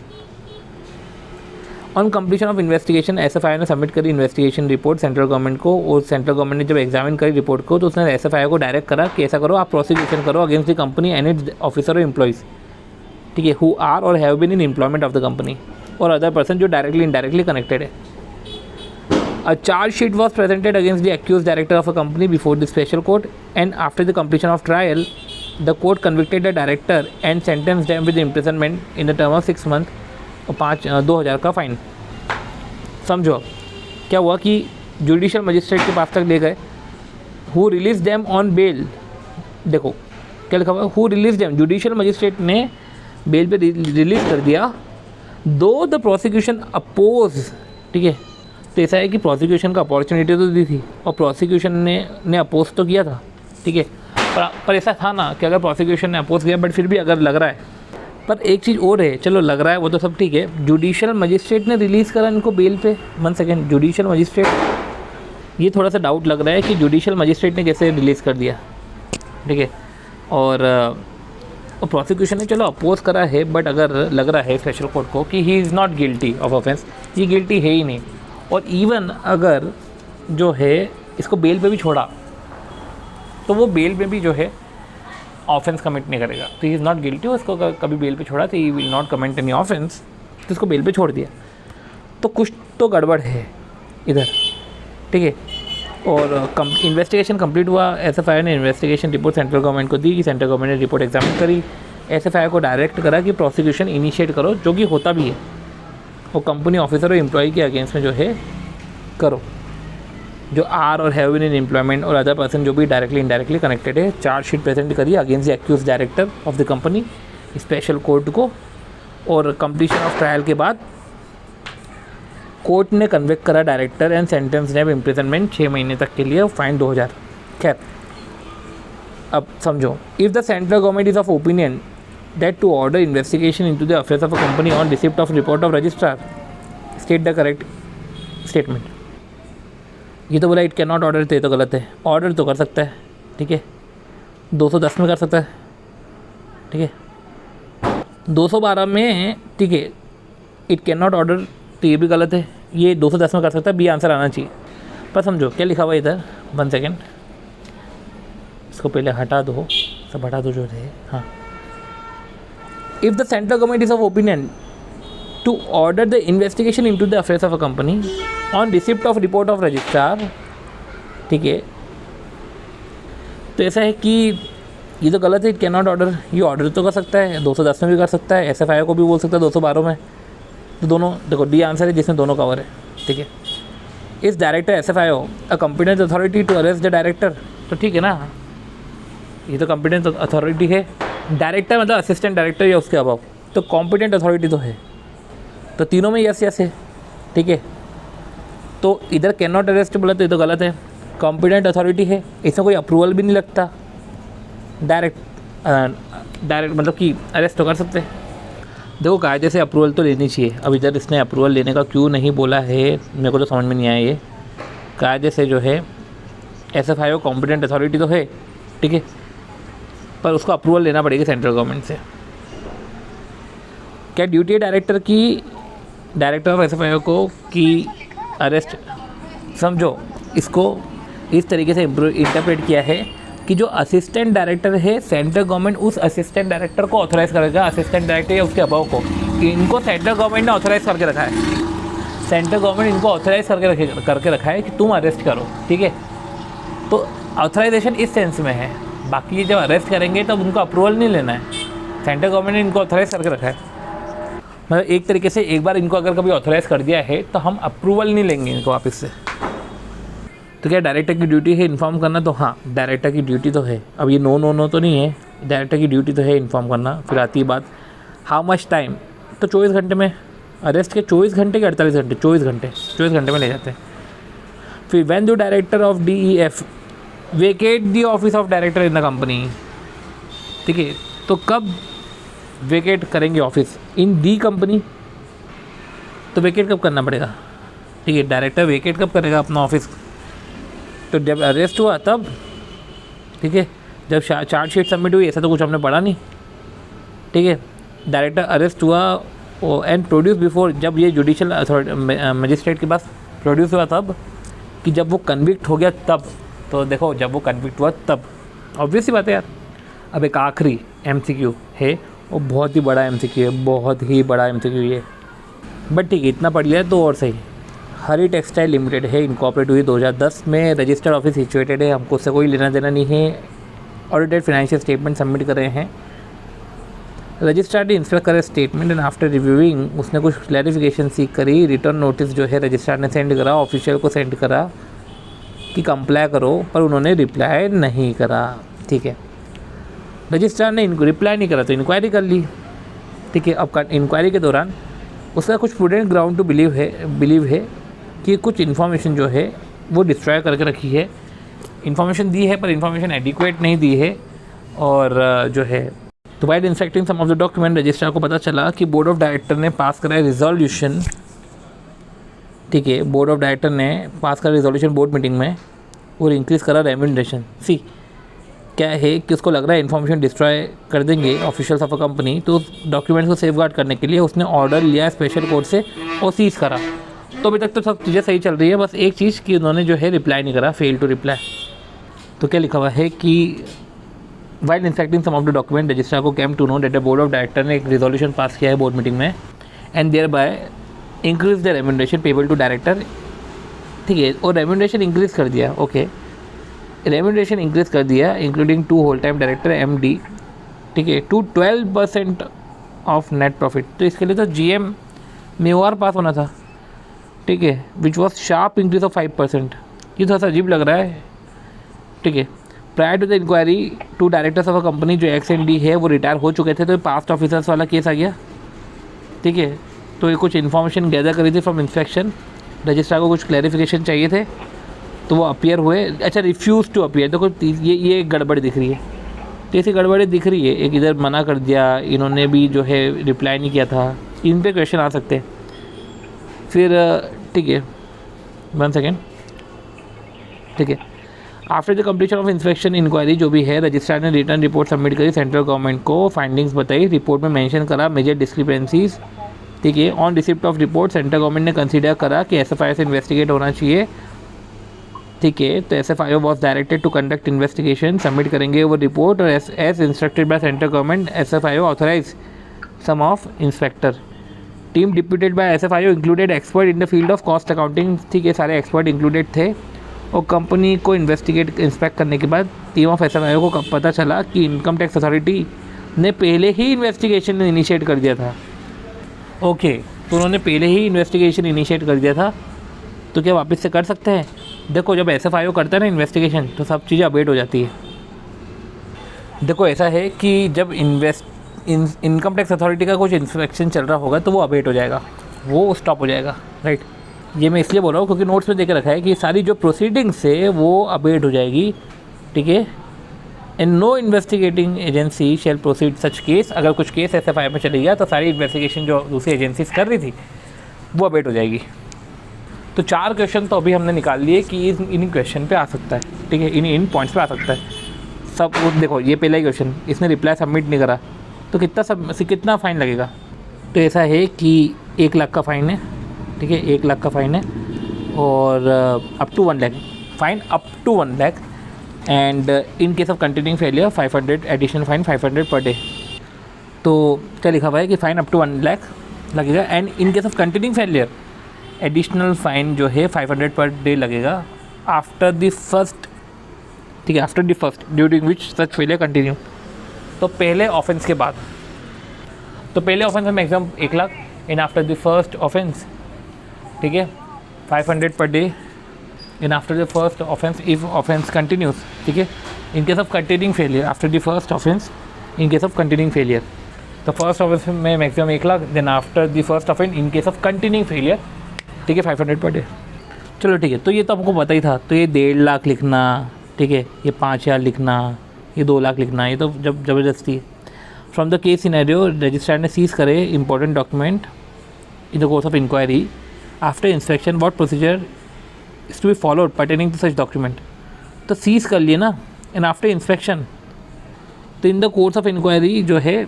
On completion of investigation SFIO ने सबमिट करी इन्वेस्टिगेशन रिपोर्ट सेंट्रल गवर्नमेंट को, और सेंट्रल गवर्नमेंट ने जब examine करी report को, तो उसने SFIO को डायरेक्ट करा कि ऐसा करो, आप प्रोसिक्यूशन करो against the company and its officer और एम्प्लॉइज़, ठीक है, who are or have been in employment of the company, और अदर पर्सन जो डायरेक्टली इनडायरेक्टली कनेक्टेड है। A charge sheet was presented against the accused director of a company before the special court, and after the completion of trial, the court convicted the director and sentenced them with imprisonment in the term of 6 months और 2,000 का fine. समझो क्या हुआ कि judicial magistrate के पास तक ले गए, who release them on bail. देखो क्या लिखा हुआ, who release them, judicial magistrate ने बेल पे रिलीज कर दिया, दो द प्रोसिक्यूशन अपोज, ठीक है। तो ऐसा है कि प्रोसिक्यूशन का अपॉर्चुनिटी तो दी थी और प्रोसिक्यूशन ने अपोज तो किया था, ठीक है। पर ऐसा था ना कि अगर प्रोसिक्यूशन ने अपोज किया, बट फिर भी अगर लग रहा है पर एक चीज़ और है, चलो लग रहा है वो तो सब ठीक है, जुडिशियल मजिस्ट्रेट ने रिलीज़ करा इनको बेल पे। 1 सेकेंड, जुडिशियल मजिस्ट्रेट, ये थोड़ा सा डाउट लग रहा है कि जुडिशियल मजिस्ट्रेट ने कैसे रिलीज़ कर दिया, ठीक है। और प्रोसिक्यूशन ने चलो अपोज करा है, बट अगर लग रहा है स्पेशल कोर्ट को कि he is not guilty of offence, ये गिल्टी है ही नहीं। और इवन अगर जो है इसको बेल पे भी छोड़ा तो वो बेल पे भी जो है ऑफेंस कमिट नहीं करेगा, तो ही इज़ नॉट गिल्टी। उसको कभी बेल पे छोड़ा तो he will not comment any offence, तो इसको बेल पे छोड़ दिया, तो कुछ तो गड़बड़ है इधर, ठीक है। और इन्वेस्टिगेशन कंप्लीट हुआ। एसएफआई ने इन्वेस्टिगेशन रिपोर्ट सेंट्रल गवर्नमेंट को दी कि सेंट्रल गवर्नमेंट ने रिपोर्ट एग्जामिन करी, एसएफआई को डायरेक्ट करा कि प्रोसिक्यूशन इनिशिएट करो, जो कि होता भी है, वो कंपनी ऑफिसर और एम्प्लॉय के अगेंस्ट में जो है करो, जो are or have been in employment और अदर पर्सन जो भी डायरेक्टली इनडायरेक्टली कनेक्टेड है। चार्जशीट प्रेजेंट करिए against the accused director of the company special court को, और कंप्लीशन ऑफ ट्रायल के बाद कोर्ट ने कन्विक्ट करा डायरेक्टर एंड सेंटेंस ने इम्प्रिजनमेंट 6 महीने तक के लिए, फाइन 2000। खैर अब समझो, if the central government is of opinion that to order investigation into the affairs of a company on receipt of report of registrar, state the correct statement. ये तो बोला इट कैन नॉट ऑर्डर, तो ये तो गलत है। Order तो कर सकता है, ठीक है, 210 में कर सकता है, ठीक है, 212 में, ठीक है, इट कैन नॉट ऑर्डर, तो ये भी गलत है। ये 210 में कर सकता है, बी आंसर आना चाहिए। पर समझो क्या लिखा हुआ है इधर, 1 सेकेंड, इसको पहले हटा दो, सब हटा दो जो है। हाँ, if the central government is of opinion to order the investigation into the affairs of a company on receipt of report of registrar, ठीक है, तो ऐसा है कि ये तो गलत है, इट कैन नॉट ऑर्डर। ये ऑर्डर तो कर सकता है, 210 में भी कर सकता है, एसएफआई को भी बोल सकता है 212 में, तो दोनों देखो डी आंसर है जिसमें दोनों कवर है, ठीक है। Is director SFI a competent authority to arrest the director, तो ठीक है ना, ये तो कॉम्पिटेंट अथॉरिटी है। डायरेक्टर मतलब असिस्टेंट डायरेक्टर या उसके अभाव, तो कॉम्पिटेंट अथॉरिटी तो है, तो तीनों में यस यस है, ठीक है। तो इधर कैन नॉट अरेस्ट बोला तो ये तो गलत है, कॉम्पिटेंट अथॉरिटी है, इसमें कोई अप्रूवल भी नहीं लगता, डायरेक्ट मतलब कि अरेस्ट तो कर सकते हैं। देखो कायदे से अप्रूवल तो लेनी चाहिए, अब इधर इसने अप्रूवल लेने का क्यों नहीं बोला है मेरे को तो समझ में नहीं आया। ये कायदे से जो है एसएफआई कॉम्पिटेंट अथॉरिटी तो है, ठीक है, पर उसको अप्रूवल लेना पड़ेगा सेंट्रल गवर्नमेंट से। क्या ड्यूटी है डायरेक्टर की, डायरेक्टर ऑफ एसएफआई को कि अरेस्ट, समझो इसको इस तरीके से इंटरप्रेट किया है कि जो असिस्टेंट डायरेक्टर है सेंट्रल गवर्नमेंट उस असिस्टेंट डायरेक्टर को ऑथराइज़ करेगा, असिस्टेंट डायरेक्टर या उसके अभाव को, इनको सेंट्रल गवर्नमेंट ने ऑथराइज़ करके रखा है, सेंट्रल गवर्नमेंट इनको ऑथराइज़ करके रखा है कि तुम अरेस्ट करो, ठीक है। तो ऑथराइजेशन इस सेंस में है, बाकी ये जब अरेस्ट करेंगे तब उनको अप्रूवल नहीं लेना है, सेंट्रल गवर्नमेंट ने इनको ऑथराइज़ करके रखा है। मतलब एक तरीके से एक बार इनको अगर कभी ऑथराइज़ कर दिया है तो हम अप्रूवल नहीं लेंगे इनको वापस से। तो क्या डायरेक्टर की ड्यूटी है इन्फॉर्म करना, तो हाँ डायरेक्टर की ड्यूटी तो है। अब ये नो तो नहीं है, डायरेक्टर की ड्यूटी तो है इन्फॉर्म करना। फिर आती है बात हाउ मच टाइम, तो 24 घंटे में, अरेस्ट के 24 घंटे के 48 घंटे, 24 घंटे में ले जाते हैं। फिर when the director of DEF vacate the office of director in the company, ठीक है, तो कब वेकेट करेंगे ऑफिस इन दी कंपनी, तो वेकेट कब करना पड़ेगा, ठीक है, डायरेक्टर वेकेट कब करेगा अपना ऑफिस, तो जब अरेस्ट हुआ तब, ठीक है, जब चार्जशीट सबमिट हुई, ऐसा तो कुछ हमने पढ़ा नहीं, ठीक है। डायरेक्टर अरेस्ट हुआ एंड प्रोड्यूस बिफोर, जब ये जुडिशियल मजिस्ट्रेट के पास प्रोड्यूस हुआ तब, कि जब वो कन्विक्ट हो गया तब, तो देखो जब वो कन्विक्ट हुआ तब, ऑब्वियस ही बात है यार। अब एक आखिरी MCQ है, वो बहुत ही बड़ा MCQ है, बहुत ही बड़ा MCQ ये, बट ठीक है इतना पढ़ लिया तो और सही। हरी टेक्सटाइल लिमिटेड है, इनकॉर्पोरेट हुई 2010 में, रजिस्टर्ड ऑफिस सिचुएटेड है, हमको उससे कोई लेना देना नहीं है। ऑडिटेड फाइनेंशियल स्टेटमेंट सबमिट कर रहे हैं, रजिस्ट्रार ने इंस्पेक्ट करे स्टेटमेंट एंड आफ्टर रिव्यूइंग उसने कुछ क्लैरिफिकेशन सीख करी। रिटर्न नोटिस जो है रजिस्ट्रार ने सेंड करा, ऑफिशियल को सेंड करा कि कंप्लाई करो, पर उन्होंने रिप्लाई नहीं करा, ठीक है। रजिस्ट्रार ने इनको रिप्लाई नहीं करा तो इंक्वायरी कर ली, ठीक है। अब इंक्वायरी के दौरान उसका कुछ प्रूडेंट ग्राउंड टू बिलीव है कि कुछ इन्फॉर्मेशन जो है वो डिस्ट्रॉय करके रखी है, इन्फॉर्मेशन दी है पर इन्फॉर्मेशन एडिक्वेट नहीं दी है, और जो है तो while inspecting some of the document registrar को पता चला कि बोर्ड ऑफ डायरेक्टर ने पास करा है रिजोल्यूशन, ठीक है, बोर्ड ऑफ डायरेक्टर ने पास करा रिजोल्यूशन बोर्ड मीटिंग में और इंक्रीज़ करा रेम्यूनरेशन। सी क्या है कि उसको लग रहा है इन्फॉर्मेशन डिस्ट्रॉय कर देंगे ऑफिशियल्स ऑफ अ कंपनी, तो उस डॉक्यूमेंट्स को सेफगार्ड करने के लिए उसने ऑर्डर लिया स्पेशल कोर्ट से और सीज करा। तो अभी तक तो सब चीज़ें सही चल रही है, बस एक चीज़ कि उन्होंने जो है रिप्लाई नहीं करा, फेल टू रिप्लाई। तो क्या लिखा हुआ है कि while inspecting some of the document registrar को came to know that the board of director ने एक रिजोल्यूशन पास किया है बोर्ड मीटिंग में and thereby increase the remuneration payable to director, ठीक है, और रेम्यूनरेशन इंक्रीज़ कर दिया। ओके, रेम्यूनरेशन इंक्रीज़ कर दिया including 2 whole time director MD, ठीक है, टू 12% ऑफ नेट प्रॉफिट। तो इसके लिए तो GM में OR पास होना था, ठीक है, which was sharp increase of 5%। ये थोड़ा सा अजीब लग रहा है, ठीक है। Prior to the inquiry 2 directors of a company जो XND है वो रिटायर हो चुके थे, तो पास्ट ऑफिसर्स वाला केस आ गया, ठीक है। तो ये कुछ इन्फॉर्मेशन गैदर करी थी फ्रॉम इंस्पेक्शन, रजिस्ट्रार को कुछ क्लैरिफिकेशन चाहिए थे, तो वो अपीयर हुए। अच्छा, रिफ्यूज़ टू अपीयर, तो ये एक गड़बड़ दिख रही है, कैसी गड़बड़ी दिख रही है, एक इधर मना कर दिया, इन्होंने भी जो है रिप्लाई नहीं किया था, इन पे क्वेश्चन आ सकते हैं फिर, ठीक है। 1 सेकेंड, ठीक है। After the completion of inspection inquiry जो भी है, रजिस्ट्रार ने रिटर्न रिपोर्ट सबमिट करी सेंट्रल गवर्नमेंट को, फाइंडिंग्स बताई, रिपोर्ट में मेंशन करा मेजर डिस्क्रिपेंसीज, ठीक है। On receipt of report central government ने कंसीडर करा कि SFIO से इन्वेस्टिगेट होना चाहिए, ठीक है। तो SFIO was directed to conduct investigation, submit करेंगे वो रिपोर्ट, और as instructed by central government SFIO authorise some of inspector. Team deputed by SFIO included expert in the field of cost accounting, ठीक है, सारे एक्सपर्ट इंक्लूडेड थे। और company को inspect करने के बाद टीम ऑफ SFIO को पता चला कि इनकम टैक्स अथॉरिटी ने पहले ही इन्वेस्टिगेशन इनिशिएट कर दिया था। ओके, तो उन्होंने पहले ही इन्वेस्टिगेशन इनिशिएट कर दिया था, तो क्या वापस से कर सकते हैं? देखो, जब SFIO करता है ना इन्वेस्टिगेशन, तो सब चीज़ें अपडेट हो जाती है। देखो, ऐसा है कि जब इनकम टैक्स अथॉरिटी का कुछ इंस्पेक्शन चल रहा होगा तो वो अपडेट हो जाएगा, वो स्टॉप हो जाएगा, राइट। ये मैं इसलिए बोल रहा हूँ क्योंकि नोट्स में देके रखा है कि सारी जो प्रोसीडिंग्स है वो अपडेट हो जाएगी, ठीक है। And no investigating agency shall proceed such case, अगर कुछ केस SFIO में चली गया तो सारी इन्वेस्टिगेशन जो दूसरी एजेंसीज कर रही थी वो अपडेट हो जाएगी। तो 4 क्वेश्चन तो अभी हमने निकाल लिए कि इन क्वेश्चन पे आ सकता है, ठीक है, इन पॉइंट्स पे आ सकता है सब। देखो, ये पहला ही क्वेश्चन, इसने रिप्लाई सबमिट नहीं करा, तो कितना फ़ाइन लगेगा? तो ऐसा है कि 1 लाख का फ़ाइन है, ठीक है, 1 लाख का फ़ाइन है, और up to 1 lakh fine, up to 1 lakh, and in case of continuing failure 500 additional fine, 500 per day. तो क्या लिखा हुआ है कि फ़ाइन अप टू 1 लाख लगेगा, and in case of continuing failure additional fine जो है 500 पर डे लगेगा आफ्टर द फर्स्ट, ठीक है, after the first during which such failure continue. तो पहले ऑफेंस के बाद, तो पहले ऑफेंस में maximum 1 lakh, in after the first offence, ठीक है, 500 per day, in after the first offence if offence continues, ठीक है, in case of continuing failure after the first offence, in case of continuing failure. तो first offence में maximum 1 lakh, then after the first offence in case of continuing failure, ठीक है, 500 per day. चलो ठीक है, तो ये तो हमको पता ही था। तो ये 1.5 लाख लिखना, ठीक है, ये 5,000 लिखना, ये 2 लाख लिखना, ये तो जब ज़बरदस्ती है। From the case scenario, registrar ने सीज करे important document in the course of inquiry after inspection, what procedure is to be followed pertaining to such document. तो सीज कर लिए ना, एंड आफ्टर इंस्पेक्शन, तो in the course of inquiry जो है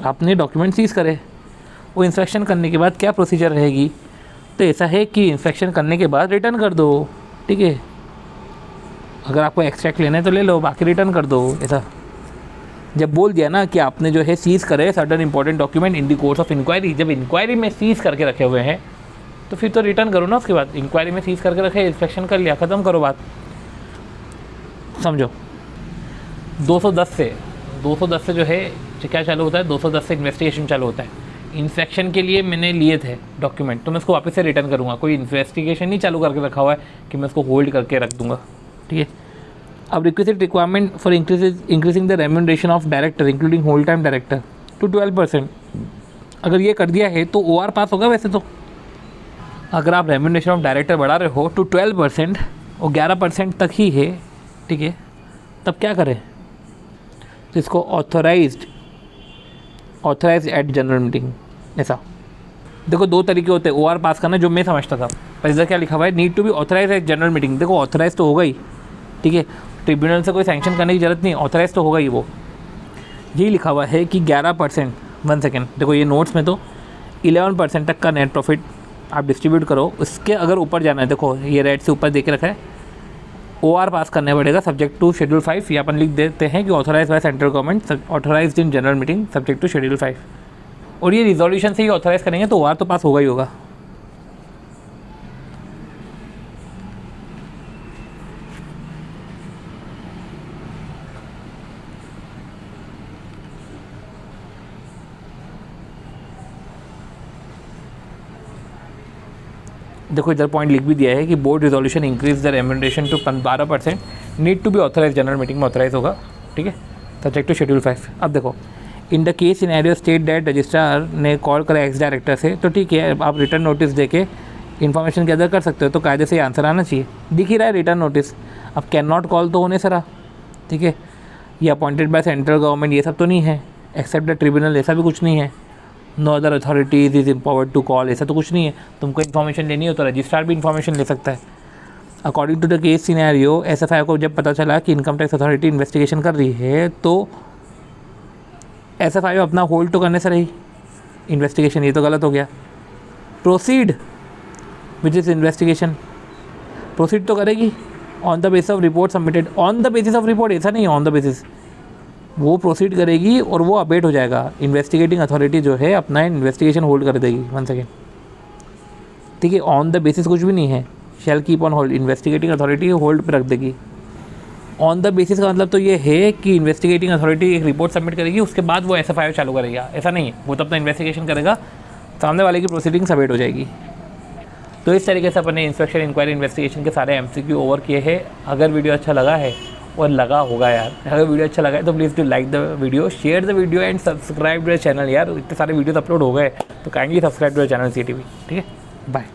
आपने डॉक्यूमेंट सीज करे, वो इंस्पेक्शन करने के बाद क्या प्रोसीजर रहेगी? तो ऐसा है कि इंस्पेक्शन करने के बाद रिटर्न कर दो, ठीक है, अगर आपको एक्सट्रैक्ट लेना है तो ले लो, बाकी रिटर्न कर दो। ऐसा जब बोल दिया ना कि आपने जो है सीज़ करे certain important document in the course of inquiry, जब इंक्वायरी में सीज़ करके रखे हुए हैं तो फिर तो रिटर्न करो ना। उसके बाद इंक्वायरी में सीज़ करके रखे, इंस्पेक्शन कर लिया, ख़त्म करो बात, समझो। 210 से जो है क्या चालू होता है, 210 से इन्वेस्टिगेशन चालू होता है। इंस्पेक्शन के लिए मैंने लिए थे डॉक्यूमेंट, तो मैं उसको वापस से रिटर्न करूँगा। कोई इन्वेस्टिगेशन नहीं चालू करके रखा हुआ है कि मैं उसको होल्ड करके रख दूँगा, ठीक है। अब requisite requirement for increasing the remuneration of director including whole time director to 12%, अगर ये कर दिया है तो OR पास होगा। वैसे तो अगर आप रेम्यूनरेशन ऑफ डायरेक्टर बढ़ा रहे हो टू 12% और 11% तक ही है, ठीक है, तब क्या करें? तो इसको authorised authorise at general meeting, ऐसा। देखो 2 तरीके होते हैं OR पास करना, जो मैं समझता था, पर इधर क्या लिखा हुआ है, need to be authorise at general meeting. देखो ऑथराइज तो होगा ही, ठीक है, ट्रिब्यूनल से कोई सैंक्शन करने की जरूरत नहीं, ऑथराइज तो होगा ही वो। यही लिखा हुआ है कि 11%, 1 सेकेंड, देखो ये नोट्स में तो 11% तक का नेट प्रॉफिट आप डिस्ट्रीब्यूट करो, उसके अगर ऊपर जाना है, देखो ये रेड से ऊपर देके रखा है, OR पास करने पड़ेगा सब्जेक्ट टू शेड्यूल 5, या अपन लिख देते हैं कि authorise by central government, authorise in general meeting subject to schedule 5, और ये रिजोल्यूशन से ही ऑथराइज करेंगे तो OR तो पास होगा ही होगा। देखो इधर पॉइंट लिख भी दिया है कि board resolution increase the remuneration to 12%, need to be authorise general meeting में ऑथराइज होगा, ठीक है, सब्जेक्ट टू शेड्यूल 5। अब देखो in the case scenario state that registrar ने कॉल करा एक्स डायरेक्टर से, तो ठीक है, आप रिटर्न नोटिस देके इन्फॉर्मेशन गैदर कर सकते हो, तो कायदे से आंसर आना चाहिए। दिख ही रहा है रिटर्न नोटिस, अब कैन नॉट कॉल तो होने सरा, ठीक है, ये अपॉइंटेड बाय सेंट्रल गवर्नमेंट, ये सब तो नहीं है, एक्सेप्ट द ट्रिब्यूनल, ऐसा भी कुछ नहीं है, no other authorities is empowered to call, ऐसा तो कुछ नहीं है। तुमको इन्फॉर्मेशन लेनी हो तो रजिस्ट्रार भी इन्फॉर्मेशन ले सकता है। According to the case scenario, SFI को जब पता चला कि इनकम टैक्स अथॉरिटी इन्वेस्टिगेशन कर रही है, तो SFI अपना होल्ड तो करने से रही इन्वेस्टिगेशन, ये तो गलत हो गया। Proceed which is investigation, proceed तो करेगी on the basis of report submitted, on the basis of report, ऐसा नहीं ऑन द बेसिस, वो प्रोसीड करेगी और वो अबेट हो जाएगा। इन्वेस्टिगेटिंग अथॉरिटी जो है अपना इन्वेस्टिगेशन होल्ड कर देगी, 1 सेकेंड, ठीक है, ऑन द बेसिस कुछ भी नहीं है, shall keep on hold, investigating authority hold पर रख देगी। ऑन द बेसिस का मतलब तो ये है कि इन्वेस्टिगेटिंग अथॉरिटी एक रिपोर्ट सबमिट करेगी, उसके बाद वो SFI चालू करेगा, ऐसा नहीं है, वो तो अपना इन्वेस्टिगेशन करेगा, सामने वाले की प्रोसीडिंग सबमिट हो जाएगी। तो इस तरीके से अपने इंस्पेक्शन इंक्वायरी इन्वेस्टिगेशन के सारे MCQ ओवर किए हैं। अगर वीडियो अच्छा लगा है, और लगा होगा यार, अगर वीडियो अच्छा लगा है तो please do like the video, share the video and subscribe to the channel. यार इतने सारे वीडियोस अपलोड हो गए, तो kindly subscribe to the channel CTV, ठीक है, बाय।